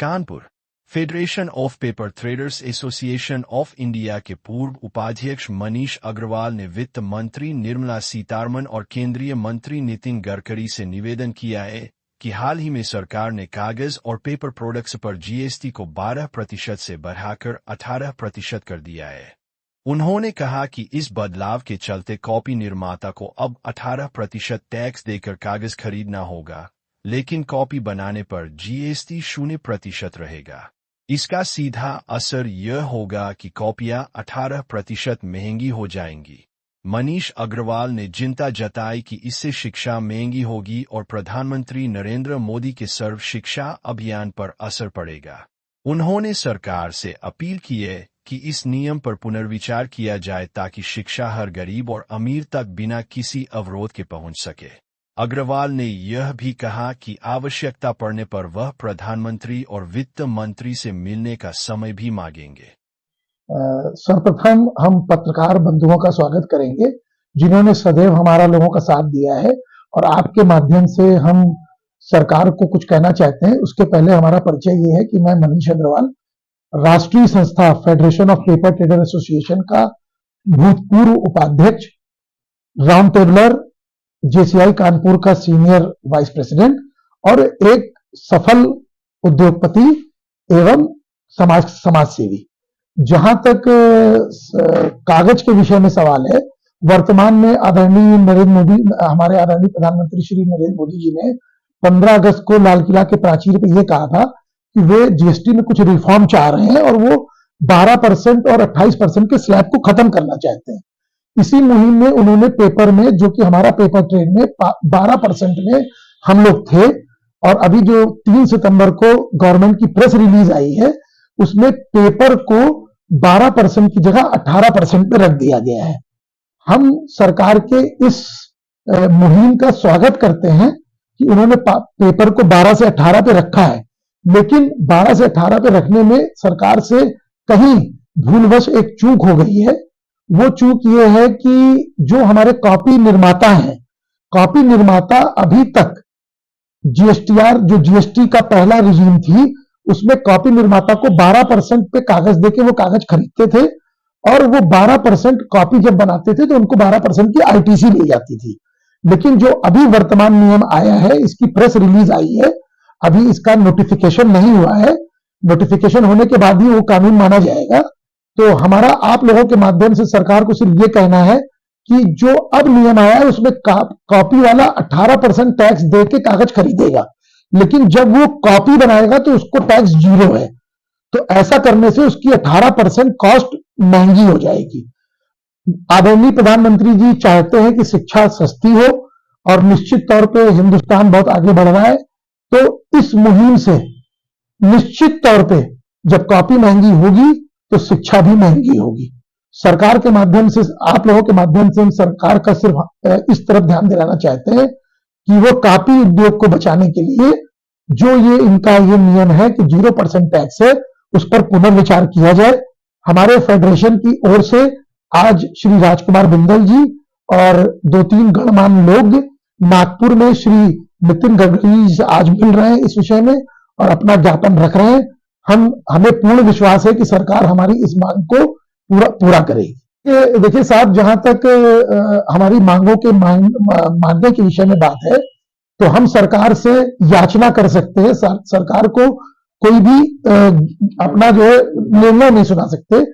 Kanpur. Federation of paper traders association of India के पूर्व उपाध्यक्ष मनीष अग्रवाल ने वित्त मंत्री निर्मला सीतारमण और केंद्रीय मंत्री नितिन गडकरी से निवेदन किया है कि हाल ही में सरकार ने कागज और पेपर प्रोडक्ट्स पर जीएसटी को 12% से बढ़ाकर 18% कर दिया है। उन्होंने कहा कि इस बदलाव के चलते कॉपी निर्माता को अब 18% टैक्स देकर कागज खरीदना होगा, लेकिन कॉपी बनाने पर जीएसटी 0% रहेगा। इसका सीधा असर यह होगा कि कॉपियां 18% महंगी हो जाएंगी। मनीष अग्रवाल ने चिंता जताई कि इससे शिक्षा महंगी होगी और प्रधानमंत्री नरेंद्र मोदी के सर्व शिक्षा अभियान पर असर पड़ेगा। उन्होंने सरकार से अपील की है कि इस नियम पर पुनर्विचार किया जाए ताकि शिक्षा हर गरीब और अमीर तक बिना किसी अवरोध के पहुंच सके। अग्रवाल ने यह भी कहा कि आवश्यकता पड़ने पर वह प्रधानमंत्री और वित्त मंत्री से मिलने का समय भी मांगेंगे। सर्वप्रथम हम पत्रकार बंधुओं का स्वागत करेंगे जिन्होंने सदैव हमारा लोगों का साथ दिया है, और आपके माध्यम से हम सरकार को कुछ कहना चाहते हैं। उसके पहले हमारा परिचय ये है कि मैं मनीष अग्रवाल, राष्ट्रीय संस्था federation of paper trader association का भूतपूर्व उपाध्यक्ष, राउंड टेबलर, जेसीआई कानपुर का सीनियर वाइस प्रेसिडेंट और एक सफल उद्योगपति एवं समाज सेवी। जहां तक कागज के विषय में सवाल है, वर्तमान में आदरणीय नरेंद्र मोदी, हमारे आदरणीय प्रधानमंत्री श्री नरेंद्र मोदी जी ने 15 अगस्त को लाल किला के प्राचीर पर यह कहा था कि वे जीएसटी में कुछ रिफॉर्म चाह रहे हैं और वो 12% और 28% के स्लैब को खत्म करना चाहते हैं। इसी मुहिम में उन्होंने पेपर में, जो कि हमारा पेपर ट्रेड में 12% में हम लोग थे, और अभी जो 3 सितंबर को गवर्नमेंट की प्रेस रिलीज आई है उसमें पेपर को 12% की जगह 18% पे रख दिया गया है। हम सरकार के इस मुहिम का स्वागत करते हैं कि उन्होंने पेपर को 12 से 18 पे रखा है, लेकिन 12 से 18 पे रखने में सरकार से कहीं भूलवश एक चूक हो गई है। वो चूक ये है कि जो हमारे कॉपी निर्माता हैं, कॉपी निर्माता अभी तक जीएसटीआर, जो जीएसटी का पहला रिजीम थी, उसमें कॉपी निर्माता को 12% पे कागज देके वो कागज खरीदते थे, और वो 12% कॉपी जब बनाते थे तो उनको 12% की आईटीसी मिल जाती थी। लेकिन जो अभी वर्तमान नियम आया है, इसकी प्रेस रिलीज आई है, अभी इसका नोटिफिकेशन नहीं हुआ है। नोटिफिकेशन होने के बाद ही वो कानून माना जाएगा। तो हमारा आप लोगों के माध्यम से सरकार को सिर्फ ये कहना है कि जो अब नियम आया है उसमें कॉपी वाला 18% टैक्स दे के कागज खरीदेगा, लेकिन जब वो कॉपी बनाएगा तो उसको टैक्स 0 है। तो ऐसा करने से उसकी 18% कॉस्ट महंगी हो जाएगी। आदरणीय प्रधानमंत्री जी चाहते हैं कि शिक्षा सस्ती हो, और निश्चित तौर पे हिंदुस्तान बहुत आगे बढ़ रहा है, तो इस मुहिम से निश्चित तौर पे जब कॉपी महंगी होगी तो शिक्षा भी महंगी होगी। सरकार के माध्यम से, आप लोगों के माध्यम से हम सरकार का सिर्फ इस तरफ ध्यान दिलाना चाहते हैं कि वो कॉपी उद्योग को बचाने के लिए जो इनका ये नियम है कि 0% टैक्स है, उस पर पुनर्विचार किया जाए। हमारे फेडरेशन की ओर से आज श्री राजकुमार बिंदल जी और 2-3 गणमान्य लोग नागपुर में श्री नितिन गडकरी से आज मिल रहे हैं इस विषय में और अपना ज्ञापन रख रहे हैं। हमें पूर्ण विश्वास है कि सरकार हमारी इस मांग को पूरा करेगी। देखिए साहब, जहां तक हमारी मांगों के मानने के विषय में बात है, तो हम सरकार से याचना कर सकते हैं। सरकार को कोई भी अपना जो है निर्णय नहीं सुना सकते।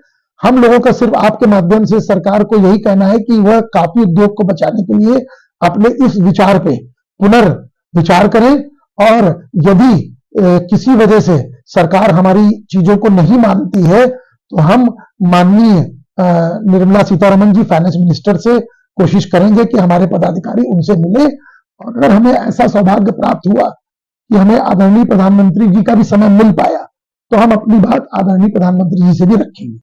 हम लोगों का सिर्फ आपके माध्यम से सरकार को यही कहना है कि वह कॉपी उद्योग को बचाने के लिए अपने इस विचार पे पुनर्विचार करें, और यदि किसी वजह से सरकार हमारी चीजों को नहीं मानती है तो हम माननीय निर्मला सीतारमण जी, फाइनेंस मिनिस्टर, से कोशिश करेंगे कि हमारे पदाधिकारी उनसे मिले, और अगर हमें ऐसा सौभाग्य प्राप्त हुआ कि हमें आदरणीय प्रधानमंत्री जी का भी समय मिल पाया तो हम अपनी बात आदरणीय प्रधानमंत्री जी से भी रखेंगे।